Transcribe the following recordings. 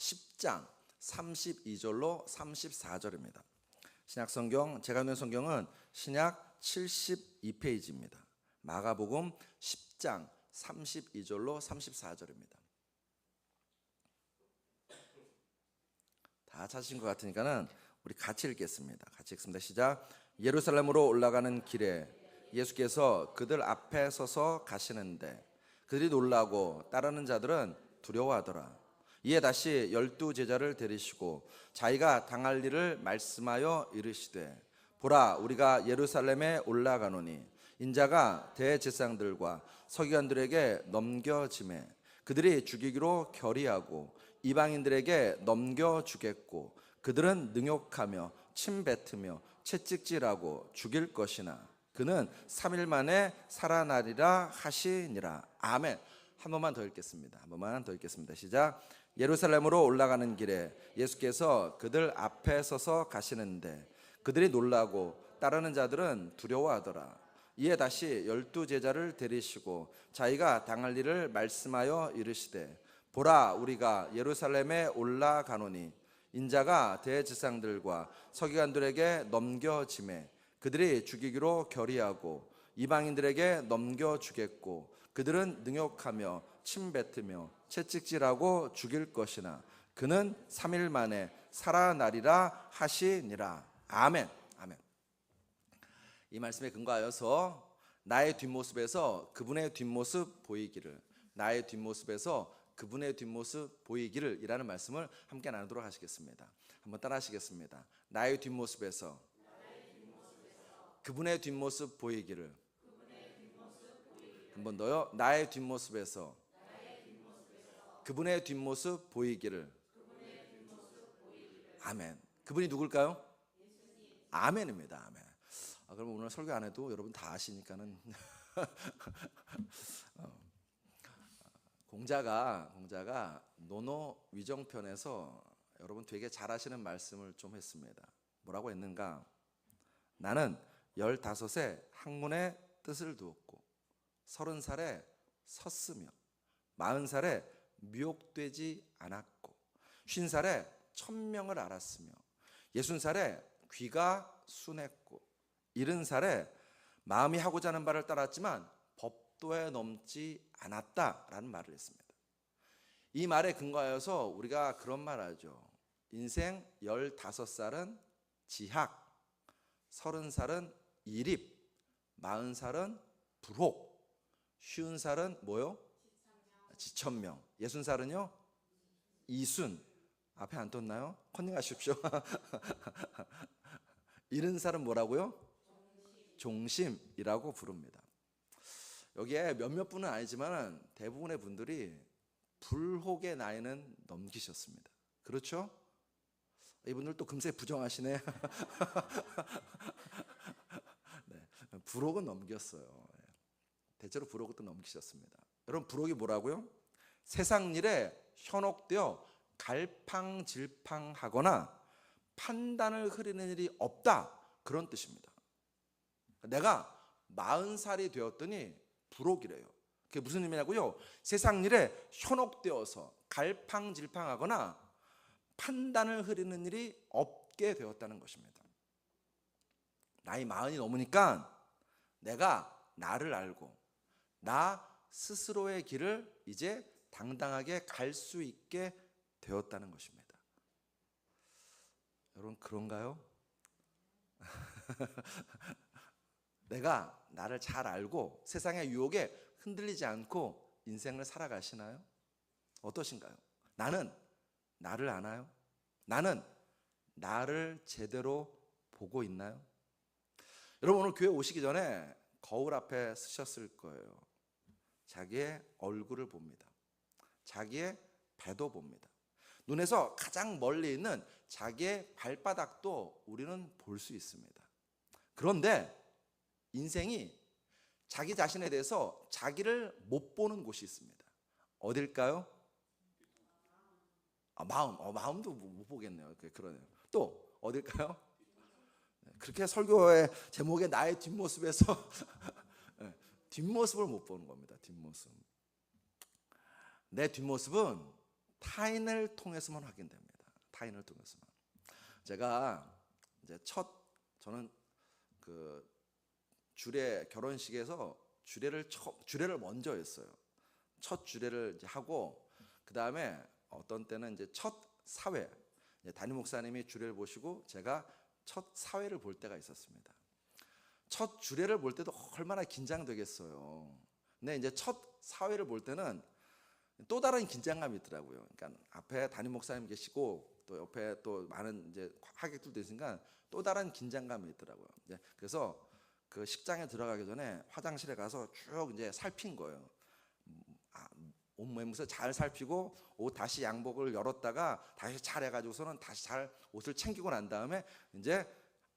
10장 32절로 34절입니다. 신약성경, 제가 있는 성경은 신약 72페이지입니다. 마가복음 10장 32절로 34절입니다. 다 찾으신 것 같으니까는 우리 같이 읽겠습니다. 같이 읽습니다. 시작. 예루살렘으로 올라가는 길에 예수께서 그들 앞에 서서 가시는데 그들이 놀라고 따르는 자들은 두려워하더라. 이에 다시 12 제자를 데리시고 자기가 당할 일을 말씀하여 이르시되 보라, 우리가 예루살렘에 올라가노니 인자가 대제사장들과 서기관들에게 넘겨지매 그들이 죽이기로 결의하고 이방인들에게 넘겨주겠고 그들은 능욕하며 침뱉으며 채찍질하고 죽일 것이나 그는 3일 만에 살아나리라 하시니라. 아멘. 한 번만 더 읽겠습니다. 한 번만 더 읽겠습니다. 시작. 예루살렘으로 올라가는 길에 예수께서 그들 앞에 서서 가시는데 그들이 놀라고 따르는 자들은 두려워하더라. 이에 다시 12 제자를 데리시고 자기가 당할 일을 말씀하여 이르시되 보라, 우리가 예루살렘에 올라가노니 인자가 대제사장들과 서기관들에게 넘겨지매 그들이 죽이기로 결의하고 이방인들에게 넘겨주겠고 그들은 능욕하며 침뱉으며 채찍질하고 죽일 것이나 그는 3일 만에 살아나리라 하시니라. 아멘. 아멘. 이 말씀에 근거하여서 나의 뒷모습에서 그분의 뒷모습 보이기를, 나의 뒷모습에서 그분의 뒷모습 보이기를 이라는 말씀을 함께 나누도록 하시겠습니다. 한번 따라 하시겠습니다. 나의 뒷모습에서 그분의 뒷모습 보이기를. 한 번 더요. 나의 뒷모습에서 그분의 뒷모습 보이기를. 아멘. 그분이 누굴까요? 아멘입니다. 아멘. 그럼 오늘 설교 안 해도 여러분 다 아시니까는 공자가 노노 위정편에서 여러분 되게 잘 아시는 말씀을 좀 했습니다. 뭐라고 했는가? 나는 15에 학문의 뜻을 두었고 30살에 섰으며 40살에 미혹되지 않았고 50살에 천명을 알았으며 60살에 귀가 순했고 70살에 마음이 하고자 하는 바를 따랐지만 법도에 넘지 않았다라는 말을 했습니다. 이 말에 근거하여서 우리가 그런 말 하죠. 인생 15살은 지학, 30살은 이립, 40살은 불혹, 50살은 뭐요? 지천명, 60살은요? 이순. 앞에 안 떴나요? 컨닝하십시오. 70살은 뭐라고요? 종심이라고 부릅니다. 여기에 몇몇 분은 아니지만 대부분의 분들이 불혹의 나이는 넘기셨습니다. 그렇죠? 이분들 또 금세 부정하시네. 네, 불혹은 넘겼어요. 대체로 불혹은 또 넘기셨습니다. 여러분, 불혹이 뭐라고요? 세상 일에 현혹되어 갈팡질팡하거나 판단을 흐리는 일이 없다, 그런 뜻입니다. 내가 40살이 되었더니 불혹이래요. 그게 무슨 의미냐고요? 세상 일에 현혹되어서 갈팡질팡하거나 판단을 흐리는 일이 없게 되었다는 것입니다. 나이 40이 넘으니까 내가 나를 알고 나 스스로의 길을 이제 당당하게 갈 수 있게 되었다는 것입니다. 여러분, 그런가요? 내가 나를 잘 알고 세상의 유혹에 흔들리지 않고 인생을 살아가시나요? 어떠신가요? 나는 나를 아나요? 나는 나를 제대로 보고 있나요? 여러분, 오늘 교회 오시기 전에 거울 앞에 서셨을 거예요. 자기의 얼굴을 봅니다. 자기의 배도 봅니다. 눈에서 가장 멀리 있는 자기의 발바닥도 우리는 볼 수 있습니다. 그런데 인생이 자기 자신에 대해서 자기를 못 보는 곳이 있습니다. 어딜까요? 마음도 못 보겠네요. 그러네요. 또 어딜까요? 그렇게 설교의 제목에 나의 뒷모습에서 뒷모습을 못 보는 겁니다. 뒷모습. 내 뒷모습은 타인을 통해서만 확인됩니다. 타인을 통해서만. 제가 이제 저는 그 주례 결혼식에서 주례를 먼저 했어요. 첫 주례를 이제 하고 그 다음에 어떤 때는 이제 첫 사회, 담임 목사님이 주례를 보시고 제가 첫 사회를 볼 때가 있었습니다. 첫 주례를 볼 때도 얼마나 긴장되겠어요. 근데 이제 첫 사회를 볼 때는 또 다른 긴장감이 있더라고요. 그러니까 앞에 담임 목사님 계시고 또 옆에 또 많은 이제 하객들도 있으니까 또 다른 긴장감이 있더라고요. 그래서 그 식장에 들어가기 전에 화장실에 가서 쭉 이제 살핀 거예요. 옷 매무새 잘 살피고 옷 다시 양복을 열었다가 다시 잘 해가지고서는 다시 잘 옷을 챙기고 난 다음에 이제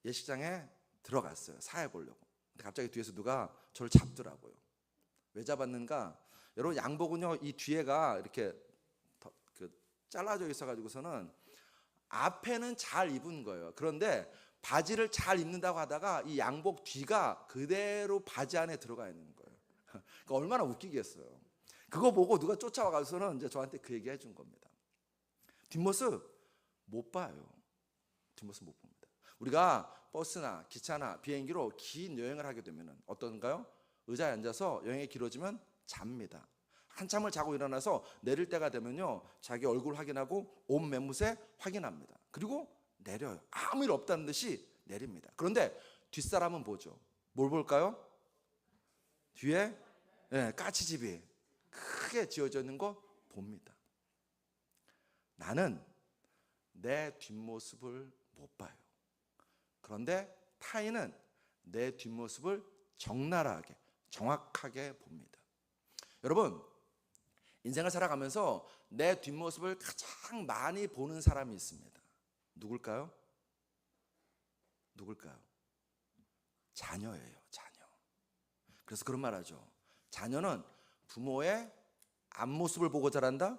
예식장에 들어갔어요. 사회 보려고. 근데 갑자기 뒤에서 누가 저를 잡더라고요. 왜 잡았는가? 여러분 양복은요 이 뒤에가 이렇게 잘라져 있어가지고서는 앞에는 잘 입은 거예요. 그런데 바지를 잘 입는다고 하다가 이 양복 뒤가 그대로 바지 안에 들어가 있는 거예요. 그러니까 얼마나 웃기겠어요. 그거 보고 누가 쫓아와가서는 이제 저한테 그 얘기 해준 겁니다. 뒷모습 못 봐요. 뒷모습 못 봅니다. 우리가 버스나 기차나 비행기로 긴 여행을 하게 되면 어떤가요? 의자에 앉아서 여행이 길어지면 잡니다. 한참을 자고 일어나서 내릴 때가 되면요 자기 얼굴 확인하고 옷 매무새 확인합니다. 그리고 내려요. 아무 일 없다는 듯이 내립니다. 그런데 뒷사람은 보죠. 뭘 볼까요? 뒤에 까치집이 크게 지어져 있는 거 봅니다. 나는 내 뒷모습을 못 봐요. 그런데 타인은 내 뒷모습을 적나라하게 정확하게 봅니다. 여러분 인생을 살아가면서 내 뒷모습을 가장 많이 보는 사람이 있습니다. 누굴까요? 자녀예요. 자녀. 그래서 그런 말 하죠. 자녀는 부모의 앞모습을 보고 자란다?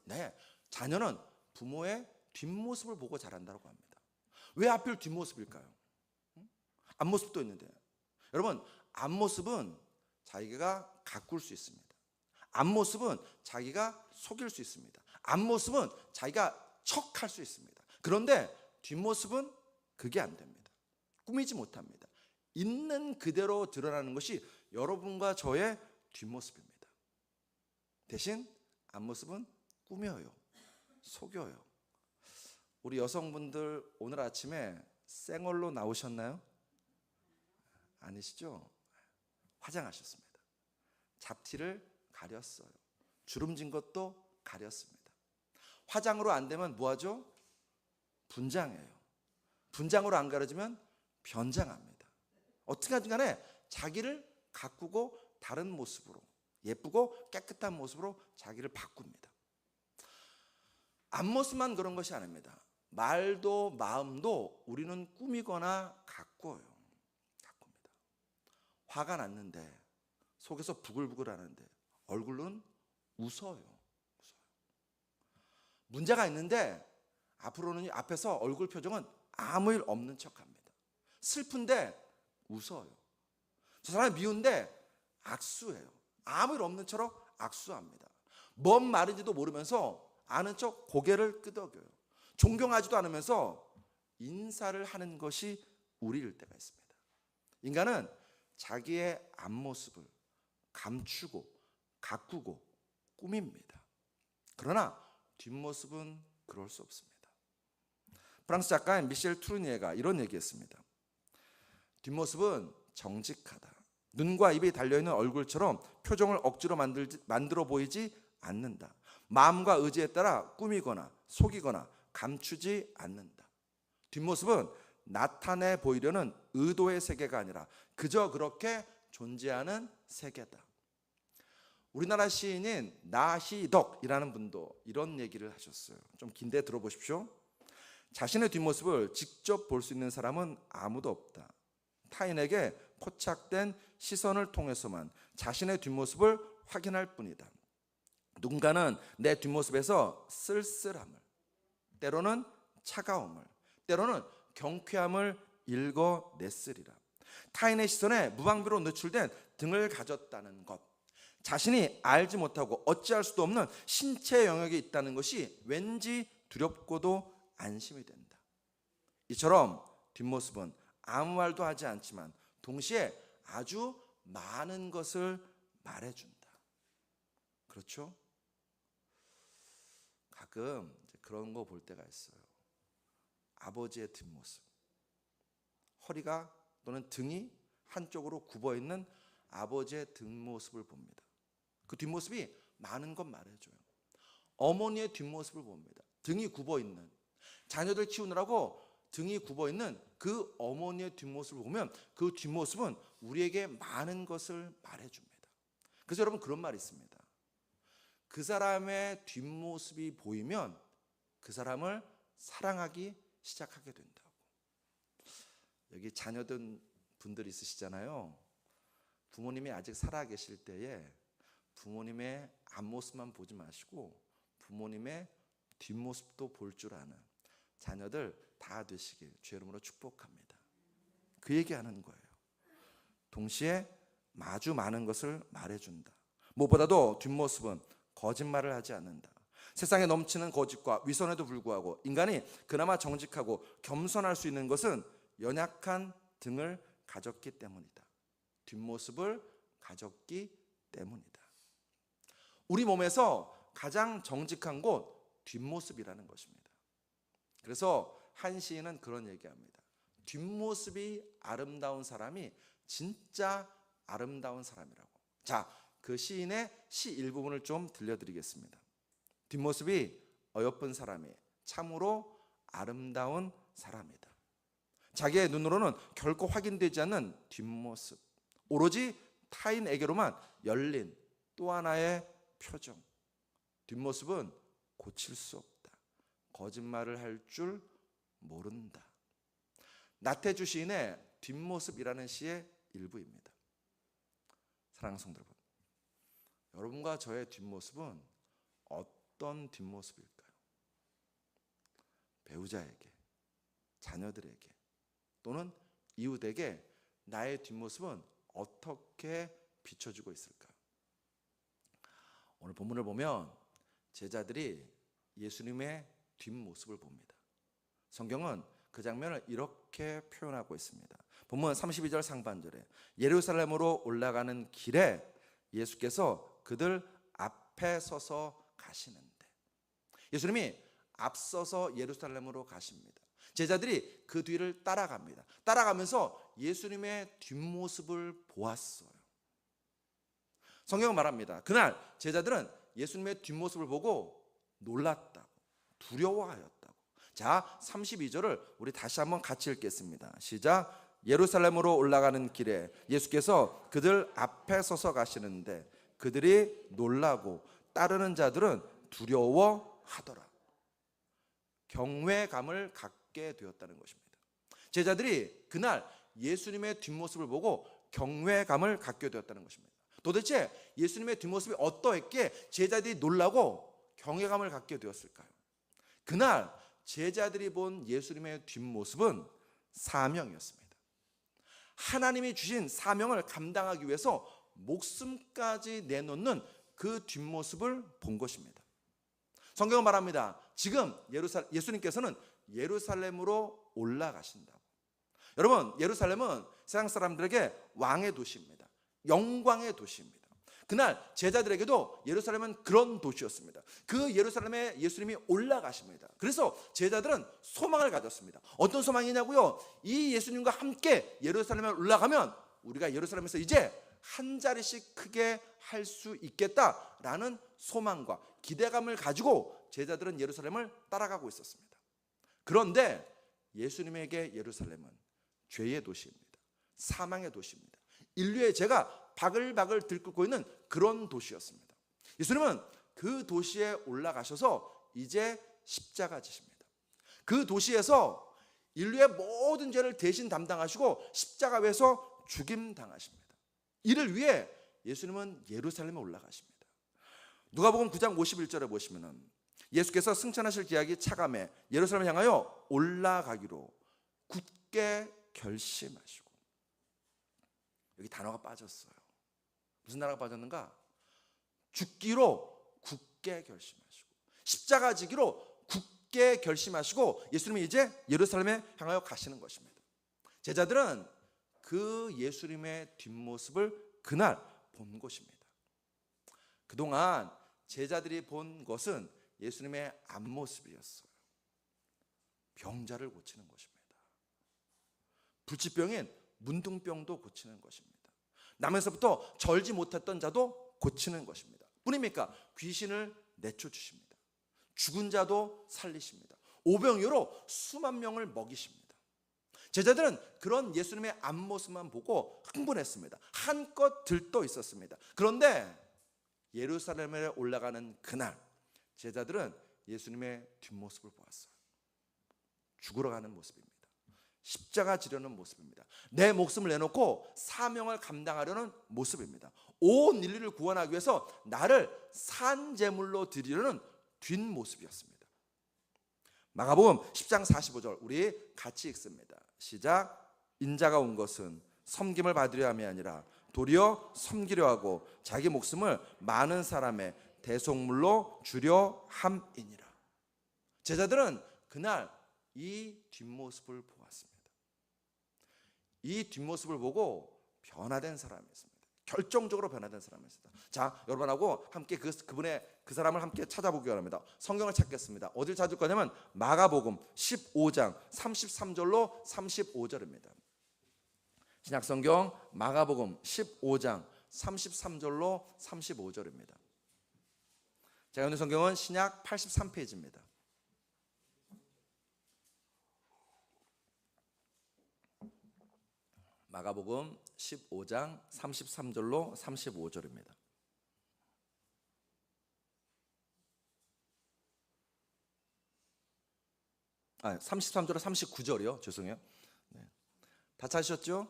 네. 자녀는 부모의 뒷모습을 보고 자란다고 합니다. 왜 하필 뒷모습일까요? 앞모습도 있는데. 여러분, 앞모습은 자기가 가꿀 수 있습니다. 앞모습은 자기가 속일 수 있습니다. 앞모습은 자기가 척할 수 있습니다. 그런데 뒷모습은 그게 안 됩니다. 꾸미지 못합니다. 있는 그대로 드러나는 것이 여러분과 저의 뒷모습입니다. 대신 앞모습은 꾸며요. 속여요. 우리 여성분들 오늘 아침에 생얼로 나오셨나요? 아니시죠? 화장하셨습니다. 잡티를 가렸어요. 주름진 것도 가렸습니다. 화장으로 안 되면 뭐하죠? 분장해요. 분장으로 안 가려지면 변장합니다. 어떻게 하든 간에 자기를 가꾸고 다른 모습으로 예쁘고 깨끗한 모습으로 자기를 바꿉니다. 앞모습만 그런 것이 아닙니다. 말도 마음도 우리는 꾸미거나 가꾸어요. 가꿉니다. 화가 났는데 속에서 부글부글 하는데 얼굴은 웃어요. 문제가 있는데 앞으로는 앞에서 얼굴 표정은 아무 일 없는 척합니다. 슬픈데 웃어요. 저 사람이 미운데 악수해요. 아무 일 없는 척 악수합니다. 뭔 말인지도 모르면서 아는 척 고개를 끄덕여요. 존경하지도 않으면서 인사를 하는 것이 우리일 때가 있습니다. 인간은 자기의 앞모습을 감추고 가꾸고 꾸밉니다. 그러나 뒷모습은 그럴 수 없습니다. 프랑스 작가인 미셸 투르니에가 이런 얘기했습니다. 뒷모습은 정직하다. 눈과 입이 달려있는 얼굴처럼 표정을 억지로 만들어 보이지 않는다. 마음과 의지에 따라 꾸미거나 속이거나 감추지 않는다. 뒷모습은 나타내 보이려는 의도의 세계가 아니라 그저 그렇게 존재하는 세계다. 우리나라 시인인 나희덕이라는 분도 이런 얘기를 하셨어요. 좀 긴데 들어보십시오. 자신의 뒷모습을 직접 볼 수 있는 사람은 아무도 없다. 타인에게 포착된 시선을 통해서만 자신의 뒷모습을 확인할 뿐이다. 누군가는 내 뒷모습에서 쓸쓸함을, 때로는 차가움을, 때로는 경쾌함을 읽어냈으리라. 타인의 시선에 무방비로 노출된 등을 가졌다는 것, 자신이 알지 못하고 어찌할 수도 없는 신체 영역에 있다는 것이 왠지 두렵고도 안심이 된다. 이처럼 뒷모습은 아무 말도 하지 않지만 동시에 아주 많은 것을 말해준다. 그렇죠? 가끔 그런 거 볼 때가 있어요. 아버지의 뒷모습, 허리가 또는 등이 한쪽으로 굽어 있는 아버지의 뒷모습을 봅니다. 그 뒷모습이 많은 것 말해줘요. 어머니의 뒷모습을 봅니다. 등이 굽어 있는, 자녀들 키우느라고 등이 굽어 있는 그 어머니의 뒷모습을 보면 그 뒷모습은 우리에게 많은 것을 말해줍니다. 그래서 여러분, 그런 말이 있습니다. 그 사람의 뒷모습이 보이면 그 사람을 사랑하기 시작하게 된다고. 여기 자녀된 분들이 있으시잖아요. 부모님이 아직 살아 계실 때에 부모님의 앞모습만 보지 마시고 부모님의 뒷모습도 볼 줄 아는 자녀들 다 되시길 주의 이름으로 축복합니다. 그 얘기하는 거예요. 동시에 아주 많은 것을 말해준다. 무엇보다도 뒷모습은 거짓말을 하지 않는다. 세상에 넘치는 거짓과 위선에도 불구하고 인간이 그나마 정직하고 겸손할 수 있는 것은 연약한 등을 가졌기 때문이다. 뒷모습을 가졌기 때문이다. 우리 몸에서 가장 정직한 곳 뒷모습이라는 것입니다. 그래서 한 시인은 그런 얘기합니다. 뒷모습이 아름다운 사람이 진짜 아름다운 사람이라고. 자, 그 시인의 시 일부분을 좀 들려드리겠습니다. 뒷모습이 어여쁜 사람이 참으로 아름다운 사람이다. 자기의 눈으로는 결코 확인되지 않는 뒷모습, 오로지 타인에게로만 열린 또 하나의 표정. 뒷모습은 고칠 수 없다. 거짓말을 할 줄 모른다. 나태주 시인의 뒷모습이라는 시의 일부입니다. 사랑하는 성도 여러분, 여러분과 저의 뒷모습은 어떤 뒷모습일까요? 배우자에게, 자녀들에게 또는 이웃에게 나의 뒷모습은 어떻게 비춰주고 있을까요? 오늘 본문을 보면 제자들이 예수님의 뒷모습을 봅니다. 성경은 그 장면을 이렇게 표현하고 있습니다. 본문 32절 상반절에 예루살렘으로 올라가는 길에 예수께서 그들 앞에 서서 가시는데, 예수님이 앞서서 예루살렘으로 가십니다. 제자들이 그 뒤를 따라갑니다. 따라가면서 예수님의 뒷모습을 보았어요. 성경은 말합니다. 그날 제자들은 예수님의 뒷모습을 보고 놀랐다고, 두려워하였다고. 자, 32절을 우리 다시 한번 같이 읽겠습니다. 시작. 예루살렘으로 올라가는 길에 예수께서 그들 앞에 서서 가시는데 그들이 놀라고 따르는 자들은 두려워하더라. 경외감을 갖게 되었다는 것입니다. 제자들이 그날 예수님의 뒷모습을 보고 경외감을 갖게 되었다는 것입니다. 도대체 예수님의 뒷모습이 어떠했기에 제자들이 놀라고 경외감을 갖게 되었을까요? 그날 제자들이 본 예수님의 뒷모습은 사명이었습니다. 하나님이 주신 사명을 감당하기 위해서 목숨까지 내놓는 그 뒷모습을 본 것입니다. 성경은 말합니다. 지금 예수님께서는 예루살렘으로 올라가신다고. 여러분, 예루살렘은 세상 사람들에게 왕의 도시입니다. 영광의 도시입니다. 그날 제자들에게도 예루살렘은 그런 도시였습니다. 그 예루살렘에 예수님이 올라가십니다. 그래서 제자들은 소망을 가졌습니다. 어떤 소망이냐고요? 이 예수님과 함께 예루살렘에 올라가면 우리가 예루살렘에서 이제 한 자리씩 크게 할 수 있겠다라는 소망과 기대감을 가지고 제자들은 예루살렘을 따라가고 있었습니다. 그런데 예수님에게 예루살렘은 죄의 도시입니다. 사망의 도시입니다. 인류의 죄가 바글바글 들끓고 있는 그런 도시였습니다. 예수님은 그 도시에 올라가셔서 이제 십자가 지십니다. 그 도시에서 인류의 모든 죄를 대신 담당하시고 십자가에서 죽임당하십니다. 이를 위해 예수님은 예루살렘에 올라가십니다. 누가복음 9장 51절에 보시면은 예수께서 승천하실 기약이 차감해 예루살렘을 향하여 올라가기로 굳게 결심하시고, 여기 단어가 빠졌어요. 무슨 단어가 빠졌는가? 죽기로 굳게 결심하시고 십자가 지기로 굳게 결심하시고 예수님이 이제 예루살렘에 향하여 가시는 것입니다. 제자들은 그 예수님의 뒷모습을 그날 본 것입니다. 그동안 제자들이 본 것은 예수님의 앞모습이었어요. 병자를 고치는 것입니다. 불치병인 문둥병도 고치는 것입니다. 남에서부터 절지 못했던 자도 고치는 것입니다. 뿐입니까? 귀신을 내쫓으십니다. 죽은 자도 살리십니다. 오병이어로 수만 명을 먹이십니다. 제자들은 그런 예수님의 앞모습만 보고 흥분했습니다. 한껏 들떠 있었습니다. 그런데 예루살렘에 올라가는 그날 제자들은 예수님의 뒷모습을 보았어요. 죽으러 가는 모습입니다. 십자가 지려는 모습입니다. 내 목숨을 내놓고 사명을 감당하려는 모습입니다. 온 인류를 구원하기 위해서 나를 산제물로 드리려는 뒷모습이었습니다. 마가복음 10장 45절 우리 같이 읽습니다. 시작. 인자가 온 것은 섬김을 받으려 함이 아니라 도리어 섬기려 하고 자기 목숨을 많은 사람의 대속물로 주려 함이니라. 제자들은 그날 이 뒷모습을 보았습니다. 이 뒷모습을 보고 변화된 사람이었습니다. 결정적으로 변화된 사람이었습니다. 자, 여러분하고 함께 그 사람을 함께 찾아보기 원합니다. 성경을 찾겠습니다. 어딜 찾을 거냐면 마가복음 15장 33절로 35절입니다. 신약성경 마가복음 15장 33절로 35절입니다. 제가 오늘 성경은 신약 83페이지입니다. 마가복음 15장 33절로 35절입니다. 아, 33절로 39절이요. 죄송해요. 네. 다 찾으셨죠?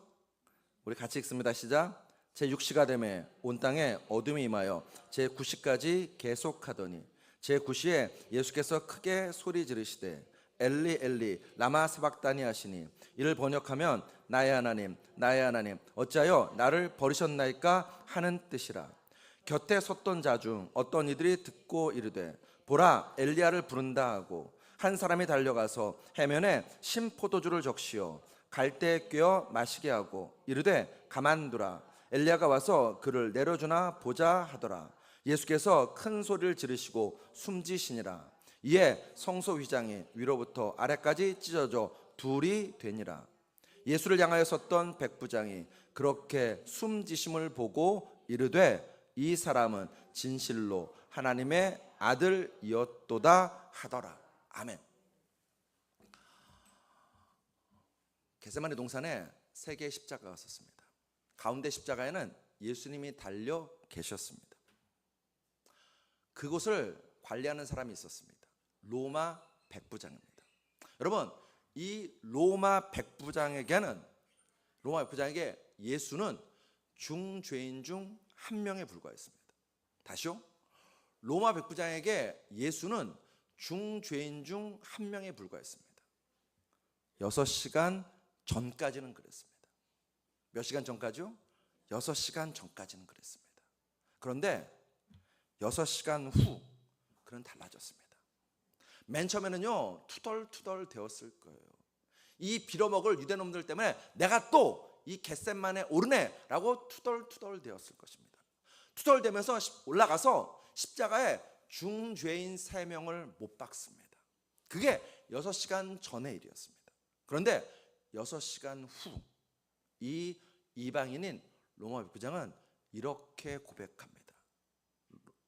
우리 같이 읽습니다. 시작. 제6시가 되매 온 땅에 어둠이 임하여 제9시까지 계속하더니 제9시에 예수께서 크게 소리 지르시되 엘리 엘리 라마 사박다니 하시니 이를 번역하면 나의 하나님 나의 하나님 어찌하여 나를 버리셨나이까 하는 뜻이라. 곁에 섰던 자 중 어떤 이들이 듣고 이르되 보라 엘리야를 부른다 하고 한 사람이 달려가서 해면에 신포도주를 적시어 갈대에 꿰어 마시게 하고 이르되 가만두라 엘리야가 와서 그를 내려주나 보자 하더라. 예수께서 큰 소리를 지르시고 숨지시니라. 이에 성소 휘장이 위로부터 아래까지 찢어져 둘이 되니라. 예수를 향하여 섰던 백부장이 그렇게 숨지심을 보고 이르되 이 사람은 진실로 하나님의 아들이었도다 하더라. 아멘. 겟세마네 동산에 세 개의 십자가가 섰습니다. 가운데 십자가에는 예수님이 달려 계셨습니다. 그곳을 관리하는 사람이 있었습니다. 로마 백부장입니다. 여러분, 이 로마 백부장에게 예수는 중죄인 중 한 명에 불과했습니다. 다시요. 로마 백부장에게 예수는 중죄인 중 한 명에 불과했습니다. 6시간 전까지는 그랬습니다. 몇 시간 전까지요? 6시간 전까지는 그랬습니다. 그런데 6시간 후 그는 달라졌습니다. 맨 처음에는요 투덜투덜 되었을 거예요. 이 빌어먹을 유대놈들 때문에 내가 또 이 겟세마네 오르네 라고 투덜투덜 되었을 것입니다. 투덜대면서 올라가서 십자가에 중죄인 3명을 못 박습니다. 그게 6시간 전의 일이었습니다. 그런데 6시간 후 이 이방인인 로마 백부장은 이렇게 고백합니다.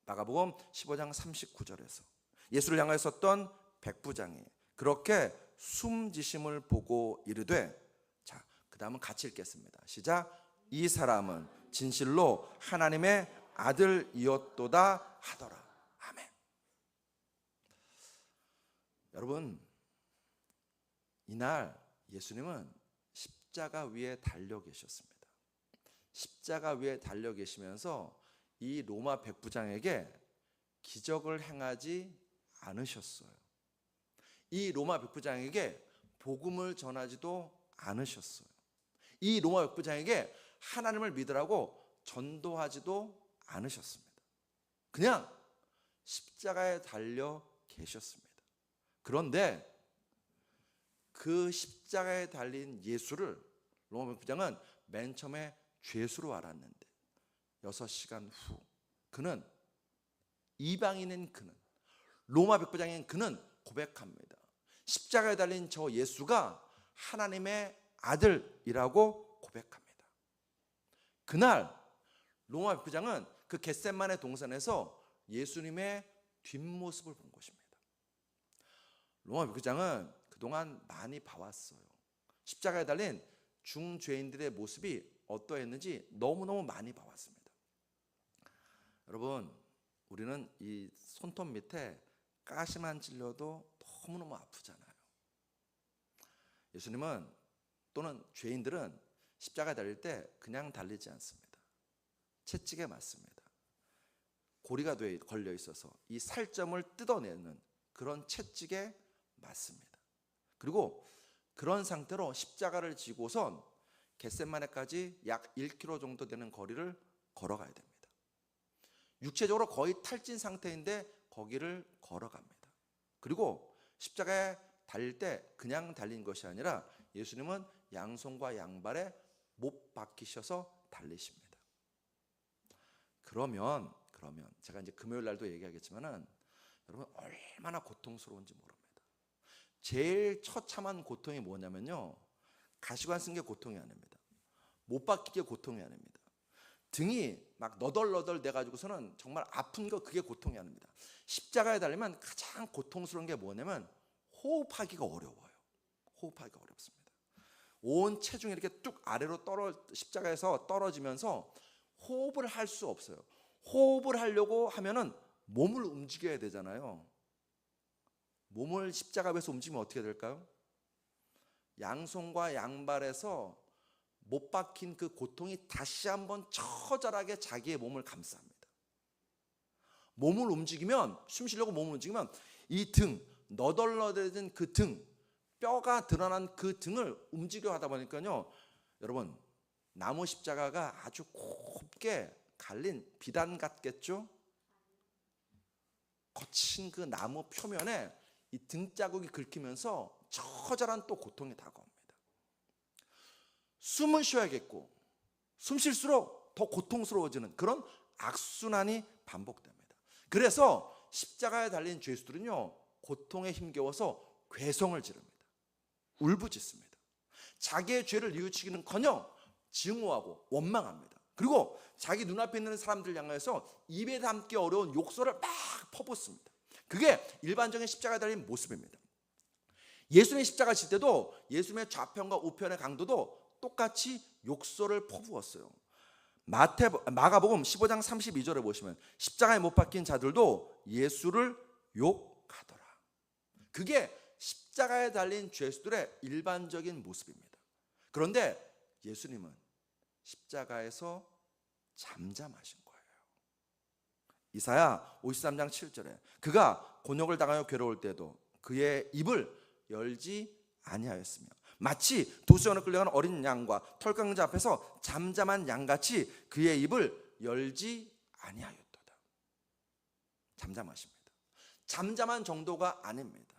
마가복음 15장 39절에서 예수를 향하여 섰던 백부장이 그렇게 숨지심을 보고 이르되, 자, 그 다음은 같이 읽겠습니다. 시작. 이 사람은 진실로 하나님의 아들이었도다 하더라. 아멘. 여러분, 이날 예수님은 십자가 위에 달려 계셨습니다. 십자가 위에 달려 계시면서 이 로마 백부장에게 기적을 행하지 않으셨어요. 이 로마 백부장에게 복음을 전하지도 않으셨어요. 이 로마 백부장에게 하나님을 믿으라고 전도하지도 않으셨습니다. 그냥 십자가에 달려 계셨습니다. 그런데 그 십자가에 달린 예수를 로마 백부장은 맨 처음에 죄수로 알았는데 6시간 후 그는, 이방인인 그는, 로마 백부장인 그는 고백합니다. 십자가에 달린 저 예수가 하나님의 아들이라고 고백합니다. 그날 로마 백부장은 그 겟세마네 동산에서 예수님의 뒷모습을 본 것입니다. 로마 백부장은 그동안 많이 봐왔어요. 십자가에 달린 중죄인들의 모습이 어떠했는지 너무너무 많이 봐왔습니다. 여러분, 우리는 이 손톱 밑에 가시만 찔려도 너무너무 아프잖아요. 예수님은 또는 죄인들은 십자가에 달릴 때 그냥 달리지 않습니다. 채찍에 맞습니다. 고리가 걸려 있어서 이 살점을 뜯어내는 그런 채찍에 맞습니다. 그리고 그런 상태로 십자가를 지고선 겟세마네까지 약 1km 정도 되는 거리를 걸어가야 됩니다. 육체적으로 거의 탈진 상태인데 거기를 걸어갑니다. 그리고 십자가에 달릴 때 그냥 달린 것이 아니라 예수님은 양손과 양발에 못 박히셔서 달리십니다. 그러면 제가 이제 금요일 날도 얘기하겠지만은 여러분 얼마나 고통스러운지 모릅니다. 제일 처참한 고통이 뭐냐면요, 가시관 쓴 게 고통이 아닙니다. 못 박히게 고통이 아닙니다. 등이 막 너덜너덜 돼가지고서는 정말 아픈 거, 그게 고통이 아닙니다. 십자가에 달리면 가장 고통스러운 게 뭐냐면 호흡하기가 어려워요. 호흡하기가 어렵습니다. 온 체중이 이렇게 뚝 아래로 십자가에서 떨어지면서 호흡을 할 수 없어요. 호흡을 하려고 하면은 몸을 움직여야 되잖아요. 몸을 십자가 위에서 움직이면 어떻게 될까요? 양손과 양발에서 못 박힌 그 고통이 다시 한번 처절하게 자기의 몸을 감쌉니다. 몸을 움직이면, 숨 쉬려고 몸을 움직이면 이 등, 너덜너덜해진 그 등, 뼈가 드러난 그 등을 움직여 하다 보니까요, 여러분, 나무 십자가가 아주 곱게 갈린 비단 같겠죠? 거친 그 나무 표면에 이 등자국이 긁히면서 처절한 또 고통이 다가옵니다. 숨을 쉬어야겠고, 숨 쉴수록 더 고통스러워지는 그런 악순환이 반복됩니다. 그래서 십자가에 달린 죄수들은요, 고통에 힘겨워서 괴성을 지릅니다. 울부짖습니다. 자기의 죄를 뉘우치기는커녕 증오하고 원망합니다. 그리고 자기 눈앞에 있는 사람들 향해서 입에 담기 어려운 욕설을 막 퍼붓습니다. 그게 일반적인 십자가에 달린 모습입니다. 예수님의 십자가 질 때도 예수님의 좌편과 우편의 강도도 똑같이 욕설을 퍼부었어요. 마가복음 15장 32절에 보시면 십자가에 못 박힌 자들도 예수를 욕하더라. 그게 십자가에 달린 죄수들의 일반적인 모습입니다. 그런데 예수님은 십자가에서 잠잠하신 거예요. 이사야 53장 7절에 그가 곤욕을 당하여 괴로울 때도 그의 입을 열지 아니하였으며 마치 도수원에 끌려간 어린 양과 털강자 앞에서 잠잠한 양같이 그의 입을 열지 아니하였도다. 잠잠하십니다. 잠잠한 정도가 아닙니다.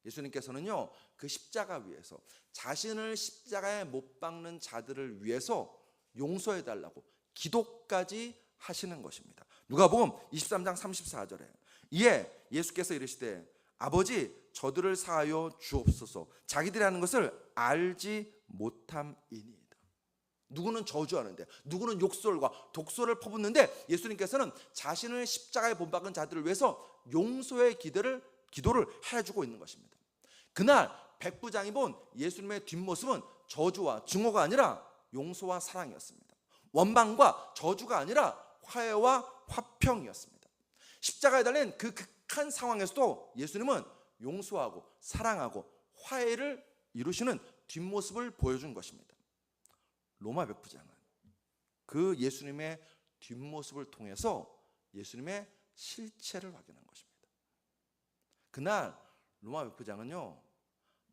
예수님께서는요, 그 십자가 위에서 자신을 십자가에 못 박는 자들을 위해서 용서해 달라고 기도까지 하시는 것입니다. 누가복음 23장 34절에 이에 예수께서 이르시되 아버지 저들을 사하여 주옵소서 자기들이 하는 것을 알지 못함이니이다. 누구는 저주하는데 누구는 욕설과 독설을 퍼붓는데 예수님께서는 자신을 십자가에 못 박은 자들을 위해서 용서의 기도를 해주고 있는 것입니다. 그날 백부장이 본 예수님의 뒷모습은 저주와 증오가 아니라 용서와 사랑이었습니다. 원망과 저주가 아니라 화해와 화평이었습니다. 십자가에 달린 그 극한 상황에서도 예수님은 용서하고 사랑하고 화해를 이루시는 뒷모습을 보여준 것입니다. 로마 백부장은 그 예수님의 뒷모습을 통해서 예수님의 실체를 확인한 것입니다. 그날 로마 백부장은요,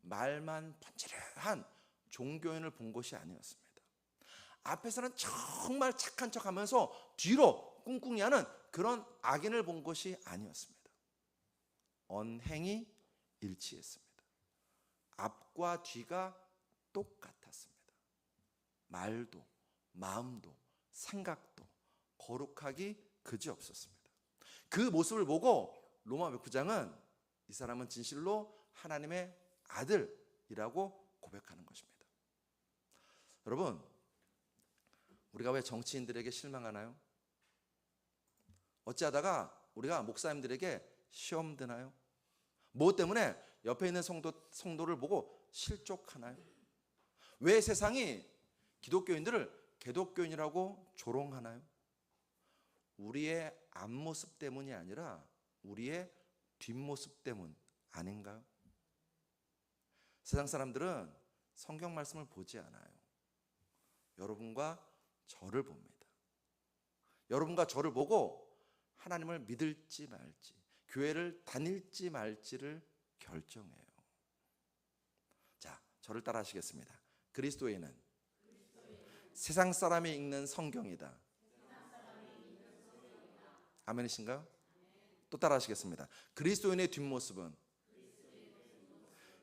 말만 번지르한 종교인을 본 것이 아니었습니다. 앞에서는 정말 착한 척하면서 뒤로 꿍꿍이하는 그런 악인을 본 것이 아니었습니다. 언행이 일치했습니다. 앞과 뒤가 똑같았습니다. 말도 마음도 생각도 거룩하기 그지없었습니다. 그 모습을 보고 로마 백부장은 이 사람은 진실로 하나님의 아들이라고 고백하는 것입니다. 여러분, 우리가 왜 정치인들에게 실망하나요? 어찌하다가 우리가 목사님들에게 시험 드나요? 뭐 때문에 옆에 있는 성도를 보고 실족하나요? 왜 세상이 기독교인들을 개독교인이라고 조롱하나요? 우리의 앞모습 때문이 아니라 우리의 뒷모습 때문 아닌가요? 세상 사람들은 성경 말씀을 보지 않아요. 여러분과 저를 봅니다. 여러분과 저를 보고 하나님을 믿을지 말지, 교회를 다닐지 말지를 결정해요. 자, 저를 따라 하시겠습니다. 그리스도인은 세상 사람이 읽는 성경이다. 아멘이신가요? 또 따라 하시겠습니다. 그리스도인의 뒷모습은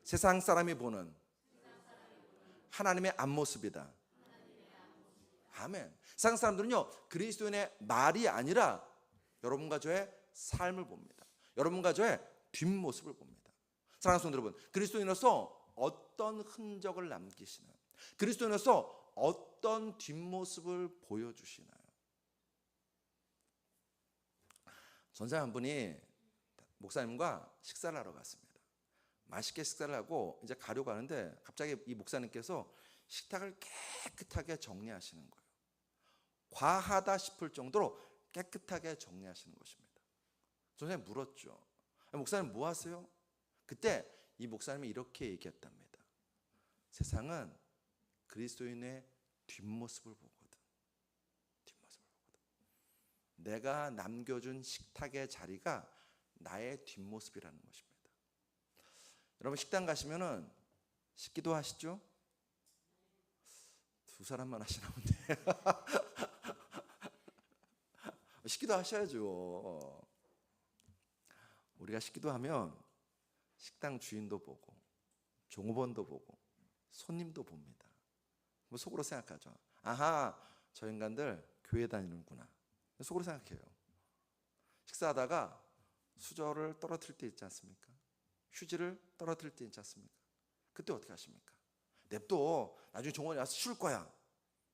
세상 사람이 보는 하나님의 앞모습이다. 아멘. 세상 사람들은요, 그리스도인의 말이 아니라 여러분과 저의 삶을 봅니다. 여러분과 저의 뒷모습을 봅니다. 사랑하는 성도 여러분, 그리스도인으로서 어떤 흔적을 남기시나요? 그리스도인으로서 어떤 뒷모습을 보여주시나요? 전사 한 분이 목사님과 식사를 하러 갔습니다. 맛있게 식사를 하고 이제 가려고 하는데 갑자기 이 목사님께서 식탁을 깨끗하게 정리하시는 거예요. 과하다 싶을 정도로 깨끗하게 정리하시는 것입니다. 전사님 물었죠. 목사님 뭐 하세요? 그때 이 목사님이 이렇게 얘기했답니다. 세상은 그리스도인의 뒷모습을 보거든. 뒷모습을 보거든. 내가 남겨준 식탁의 자리가 나의 뒷모습이라는 것입니다. 여러분 식당 가시면은 식기도 하시죠? 두 사람만 하시나 본데. 식기도 하셔야죠. 우리가 식기도 하면 식당 주인도 보고 종업원도 보고 손님도 봅니다. 속으로 생각하죠. 아하, 저 인간들 교회 다니는구나. 속으로 생각해요. 식사하다가 수저를 떨어뜨릴 때 있지 않습니까? 휴지를 떨어뜨릴 때 있지 않습니까? 그때 어떻게 하십니까? 냅둬, 나중에 종업원이 와서 치울 거야,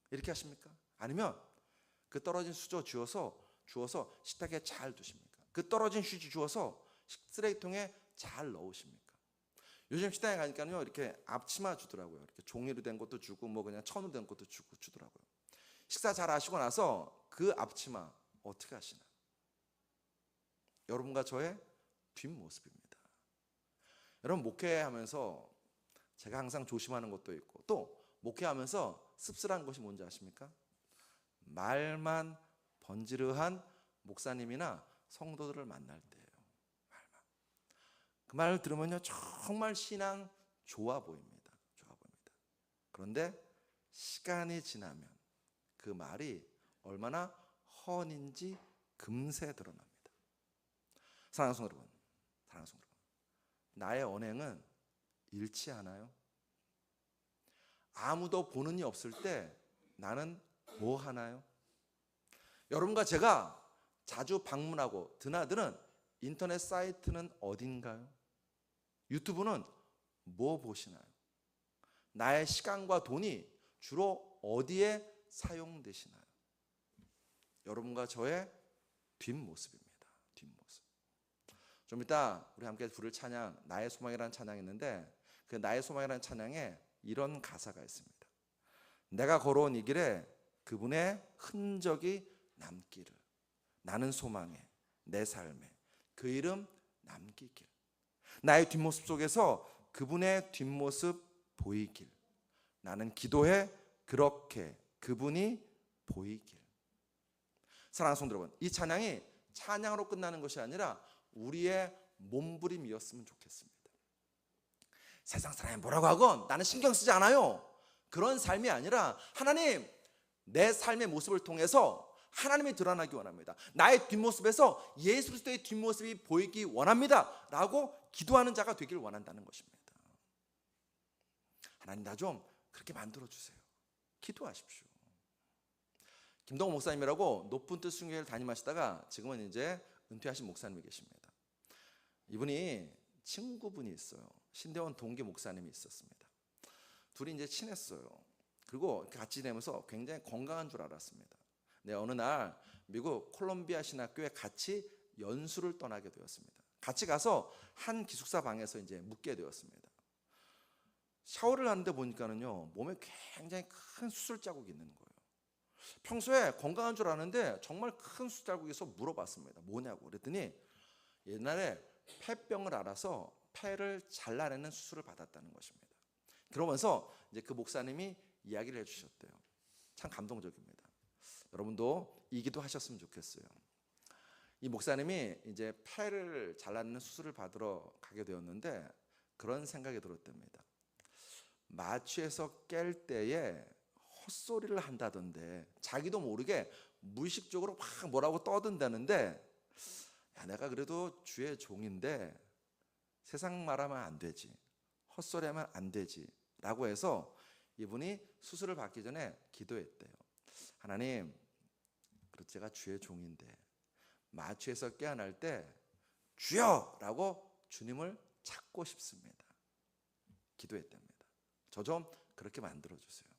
이렇게 하십니까? 아니면 그 떨어진 수저 주워서 식탁에 잘 두십니까? 그 떨어진 휴지 주워서 쓰레기통에 잘 넣으십니까? 요즘 식당에 가니까요, 이렇게 앞치마 주더라고요. 이렇게 종이로 된 것도 주고 뭐 그냥 천으로 된 것도 주더라고요. 식사 잘 하시고 나서 그 앞치마 어떻게 하시나? 여러분과 저의 뒷모습입니다. 여러분 목회하면서 제가 항상 조심하는 것도 있고, 또 목회하면서 씁쓸한 것이 뭔지 아십니까? 말만 번지르한 목사님이나 성도들을 만날 때예요. 말만. 그 말을 들으면요, 정말 신앙 좋아 보입니다. 좋아 보입니다. 그런데 시간이 지나면 그 말이 얼마나 헌인지 금세 드러납니다. 사랑하는 성도 여러분, 사랑하는 성도 여러분, 나의 언행은 일치하나요? 아무도 보는 이 없을 때 나는 뭐 하나요? 여러분과 제가 자주 방문하고 드나드는 인터넷 사이트는 어딘가요? 유튜브는 뭐 보시나요? 나의 시간과 돈이 주로 어디에 사용되시나요? 여러분과 저의 뒷모습입니다. 뒷모습. 좀 이따 우리 함께 부를 찬양, 나의 소망이라는 찬양이 있는데, 그 나의 소망이라는 찬양에 이런 가사가 있습니다. 내가 걸어온 이 길에 그분의 흔적이 남기를, 나는 소망에, 내 삶에 그 이름 남기길, 나의 뒷모습 속에서 그분의 뒷모습 보이길, 나는 기도해 그렇게 그분이 보이길. 사랑하는 성도 여러분, 이 찬양이 찬양으로 끝나는 것이 아니라 우리의 몸부림이었으면 좋겠습니다. 세상 사람이 뭐라고 하건 나는 신경 쓰지 않아요, 그런 삶이 아니라 하나님, 내 삶의 모습을 통해서 하나님이 드러나기 원합니다. 나의 뒷모습에서 예수 그리스도의 뒷모습이 보이기 원합니다 라고 기도하는 자가 되길 원한다는 것입니다. 하나님, 나 좀 그렇게 만들어주세요. 기도하십시오. 김동호 목사님이라고 높은 뜻 순교회를 다니시다가 지금은 이제 은퇴하신 목사님이 계십니다. 이분이 친구분이 있어요. 신대원 동기 목사님이 있었습니다. 둘이 이제 친했어요. 그리고 같이 지내면서 굉장히 건강한 줄 알았습니다. 근데 어느 날 미국 콜롬비아 신학교에 같이 연수를 떠나게 되었습니다. 같이 가서 한 기숙사 방에서 이제 묵게 되었습니다. 샤워를 하는데 보니까는요, 몸에 굉장히 큰 수술 자국이 있는 거예요. 평소에 건강한 줄 아는데 정말 큰 수술 자국이 있어 물어봤습니다. 뭐냐고. 그랬더니 옛날에 폐병을 앓아서 폐를 잘라내는 수술을 받았다는 것입니다. 그러면서 이제 그 목사님이 이야기를 해주셨대요. 참 감동적입니다. 여러분도 이 기도 하셨으면 좋겠어요. 이 목사님이 이제 폐를 잘라내는 수술을 받으러 가게 되었는데 그런 생각이 들었답니다. 마취해서 깰 때에 헛소리를 한다던데 자기도 모르게 무의식적으로 막 뭐라고 떠든다는데, 야, 내가 그래도 주의 종인데 세상 말하면 안 되지, 헛소리하면 안 되지 라고 해서 이분이 수술을 받기 전에 기도했대요. 하나님, 그래도 제가 주의 종인데 마취해서 깨어날 때 주여! 라고 주님을 찾고 싶습니다. 기도했답니다. 저 좀 그렇게 만들어주세요.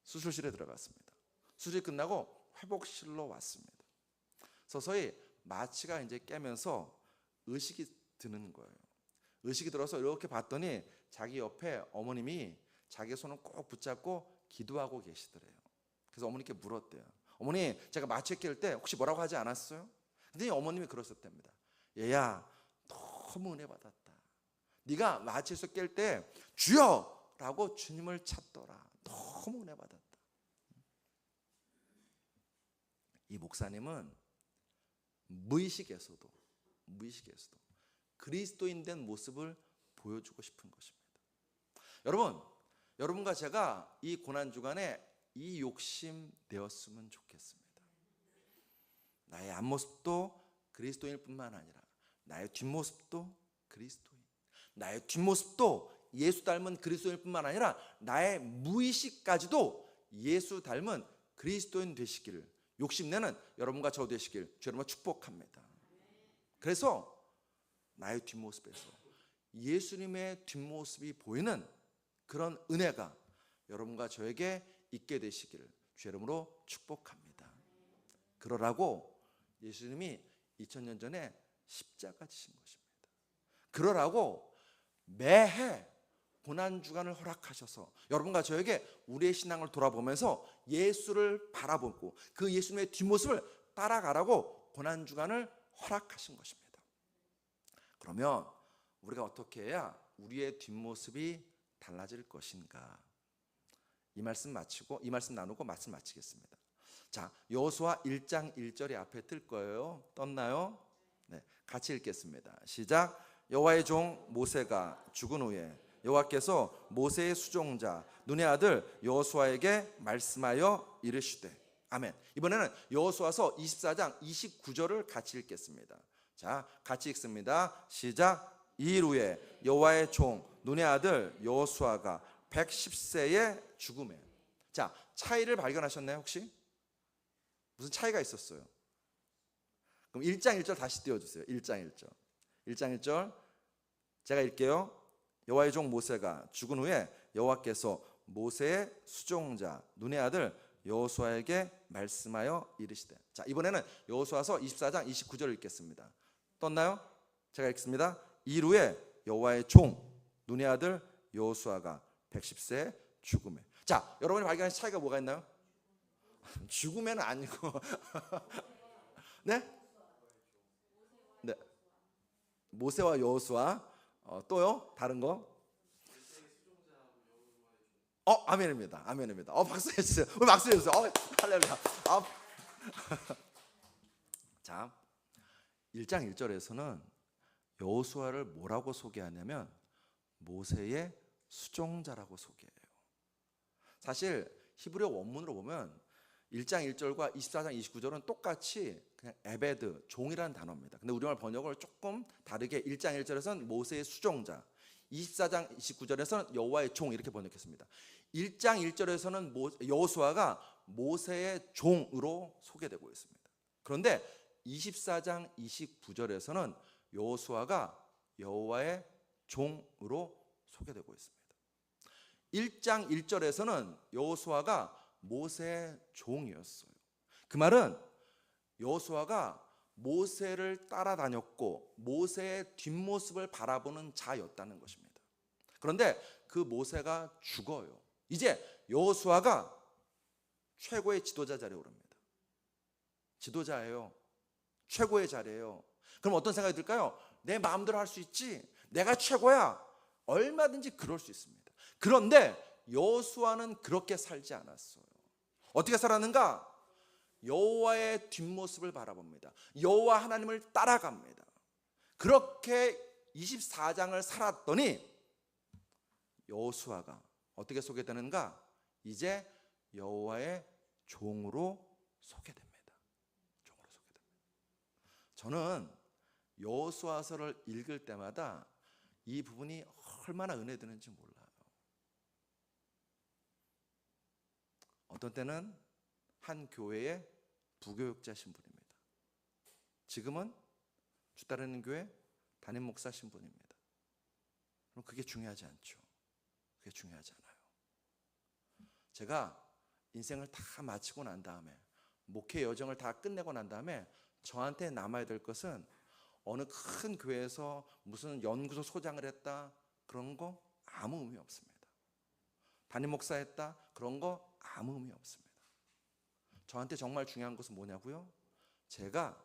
수술실에 들어갔습니다. 수술이 끝나고 회복실로 왔습니다. 서서히 마취가 이제 깨면서 의식이 드는 거예요. 의식이 들어서 이렇게 봤더니 자기 옆에 어머님이 자기 손을 꼭 붙잡고 기도하고 계시더래요. 그래서 어머니께 물었대요. 어머니, 제가 마취 깰 때 혹시 뭐라고 하지 않았어요? 근데 어머님이 그러셨답니다. 얘야, 너무 은혜 받았다. 네가 마취에서 깰 때 주여! 라고 주님을 찾더라. 너무 은혜 받았다. 이 목사님은 무의식에서도 그리스도인 된 모습을 보여주고 싶은 것입니다. 여러분과 제가 이 고난주간에 이 욕심 내었으면 좋겠습니다. 나의 앞모습도 그리스도인일 뿐만 아니라 나의 뒷모습도 그리스도인, 나의 뒷모습도 예수 닮은 그리스도인일 뿐만 아니라 나의 무의식까지도 예수 닮은 그리스도인 되시기를 욕심내는 여러분과 저 되시길 주 여러분을 축복합니다. 그래서 나의 뒷모습에서 예수님의 뒷모습이 보이는 그런 은혜가 여러분과 저에게 있게 되시기를 주 이름으로 축복합니다. 그러라고 예수님이 2000년 전에 십자가 지신 것입니다. 그러라고 매해 고난주간을 허락하셔서 여러분과 저에게 우리의 신앙을 돌아보면서 예수를 바라보고 그 예수님의 뒷모습을 따라가라고 고난주간을 허락하신 것입니다. 그러면 우리가 어떻게 해야 우리의 뒷모습이 달라질 것인가? 이 말씀 나누고 말씀 마치겠습니다. 자, 여호수아 1장 1절이 앞에 뜰 거예요. 떴나요? 네, 같이 읽겠습니다. 시작. 여호와의 종 모세가 죽은 후에 여호와께서 모세의 수종자 눈의 아들 여호수아에게 말씀하여 이르시되. 아멘. 이번에는 여호수아서 24장 29절을 같이 읽겠습니다. 자, 같이 읽습니다. 시작. 이일 후에 여호와의 종 눈의 아들 여호수아가 110세에 죽음에. 자, 차이를 발견하셨나요 혹시? 무슨 차이가 있었어요? 그럼 1장 1절 다시 띄워주세요. 1장 1절 제가 읽게요. 여호와의 종 모세가 죽은 후에 여호와께서 모세의 수종자 눈의 아들 여호수아에게 말씀하여 이르시되. 자, 이번에는 여호수아서 24장 29절을 읽겠습니다. 떴나요? 제가 읽습니다. 이일 후에 여호와의 종 눈의 아들 여호수아가 110세에 죽음에. 자, 여러분이 발견하신 차이가 뭐가 있나요? 죽음에는 아니고 네? 네. 모세와 여호수아. 또요? 다른 거? 아멘입니다. 박수 해주세요. 박수 해주세요. 할렐루야. 자, 1장 1절에서는 여호수아를 뭐라고 소개하냐면 모세의 수종자라고 소개해요. 사실 히브리어 원문으로 보면 1장 1절과 24장 29절은 똑같이 그냥 에베드, 종이라는 단어입니다. 근데 우리말 번역을 조금 다르게 1장 1절에서는 모세의 수종자, 24장 29절에서는 여호와의 종 이렇게 번역했습니다. 1장 1절에서는 여호수아가 모세의 종으로 소개되고 있습니다. 그런데 24장 29절에서는 여호수아가 여호와의 종으로 소개되고 있습니다. 1장 1절에서는 여호수아가 모세의 종이었어요. 그 말은 여호수아가 모세를 따라다녔고 모세의 뒷모습을 바라보는 자였다는 것입니다. 그런데 그 모세가 죽어요. 이제 여호수아가 최고의 지도자 자리에 오릅니다. 지도자예요. 최고의 자리예요. 그럼 어떤 생각이 들까요? 내 마음대로 할 수 있지. 내가 최고야. 얼마든지 그럴 수 있습니다. 그런데 여호수아는 그렇게 살지 않았어요. 어떻게 살았는가? 여호와의 뒷모습을 바라봅니다. 여호와 하나님을 따라갑니다. 그렇게 24장을 살았더니 여호수아가 어떻게 소개되는가? 이제 여호와의 종으로 소개됩니다. 종으로 소개됩니다. 저는 여호수아서를 읽을 때마다 이 부분이 얼마나 은혜 되는지 몰라요. 어떤 때는 한 교회의 부교육자 신분입니다. 지금은 주 따르는 교회 담임 목사 신분입니다. 그럼 그게 중요하지 않죠. 그게 중요하지 않아요. 제가 인생을 다 마치고 난 다음에 목회 여정을 다 끝내고 난 다음에 저한테 남아야 될 것은 어느 큰 교회에서 무슨 연구소 소장을 했다 그런 거 아무 의미 없습니다. 담임 목사 했다 그런 거 아무 의미 없습니다. 저한테 정말 중요한 것은 뭐냐고요? 제가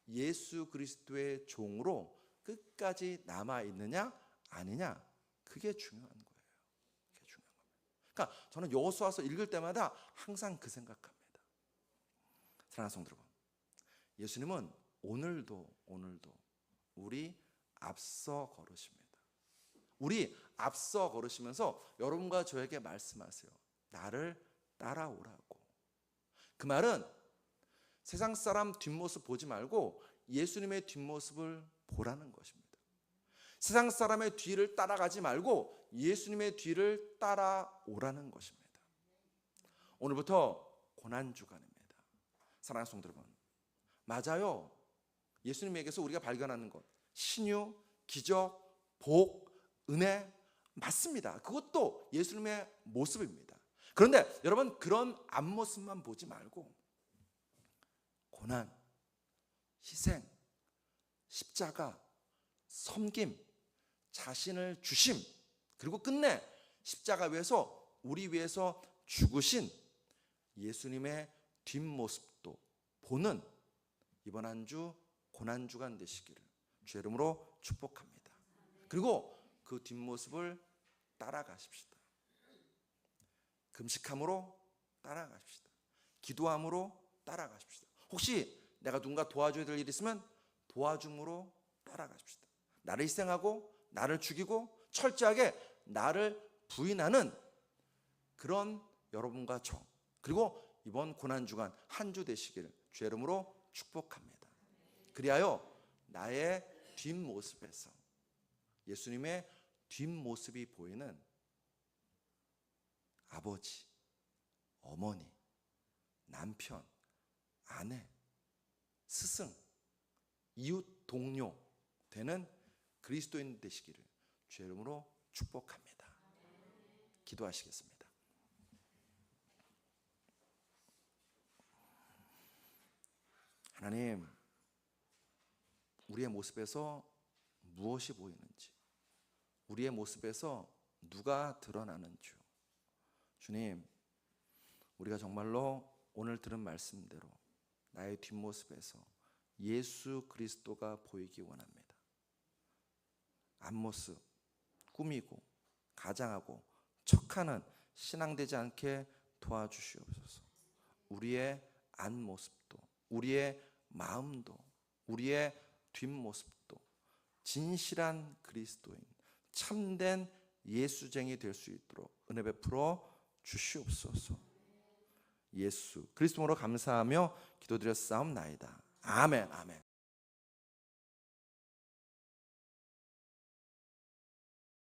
예수 그리스도의 종으로 끝까지 남아 있느냐 아니냐 그게 중요한 거예요. 그게 중요한 겁니다. 그러니까 저는 여호수아서 읽을 때마다 항상 그 생각합니다. 사랑하는 성도 여러분, 예수님은 오늘도 우리 앞서 걸으십니다. 우리 앞서 걸으시면서 여러분과 저에게 말씀하세요. 나를 따라오라고. 그 말은 세상 사람 뒷모습 보지 말고 예수님의 뒷모습을 보라는 것입니다. 세상 사람의 뒤를 따라가지 말고 예수님의 뒤를 따라오라는 것입니다. 오늘부터 고난주간입니다. 사랑하는 성도 여러분, 맞아요. 예수님에게서 우리가 발견하는 것, 신유, 기적, 복, 은혜 맞습니다. 그것도 예수님의 모습입니다. 그런데 여러분 그런 앞모습만 보지 말고 고난, 희생, 십자가, 섬김, 자신을 주심, 그리고 끝내 십자가 위에서 우리 위해서 죽으신 예수님의 뒷모습도 보는 이번 한 주 고난주간 되시기를 주의 이름으로 축복합니다. 그리고 그 뒷모습을 따라가십시다. 금식함으로 따라가십시다. 기도함으로 따라가십시다. 혹시 내가 누군가 도와줘야 될 일이 있으면 도와줌으로 따라가십시다. 나를 희생하고 나를 죽이고 철저하게 나를 부인하는 그런 여러분과 저, 그리고 이번 고난주간 한 주 되시기를 주의 이름으로 축복합니다. 그리하여 나의 뒷모습에서 예수님의 뒷모습이 보이는 아버지, 어머니, 남편, 아내, 스승, 이웃, 동료 되는 그리스도인 되시기를 주의 이름으로 축복합니다. 기도하시겠습니다. 하나님, 우리의 모습에서 무엇이 보이는지, 우리의 모습에서 누가 드러나는지, 주님, 우리가 정말로 오늘 들은 말씀대로 나의 뒷모습에서 예수 그리스도가 보이기 원합니다. 앞모습, 꾸미고 가장하고 척하는 신앙 되지 않게 도와주시옵소서. 우리의 안모습도, 우리의 마음도, 우리의 뒷모습도 진실한 그리스도인, 참된 예수쟁이 될 수 있도록 은혜 베풀어 주시옵소서. 예수 그리스도로 감사하며 기도드렸사옵나이다. 아멘. 아멘.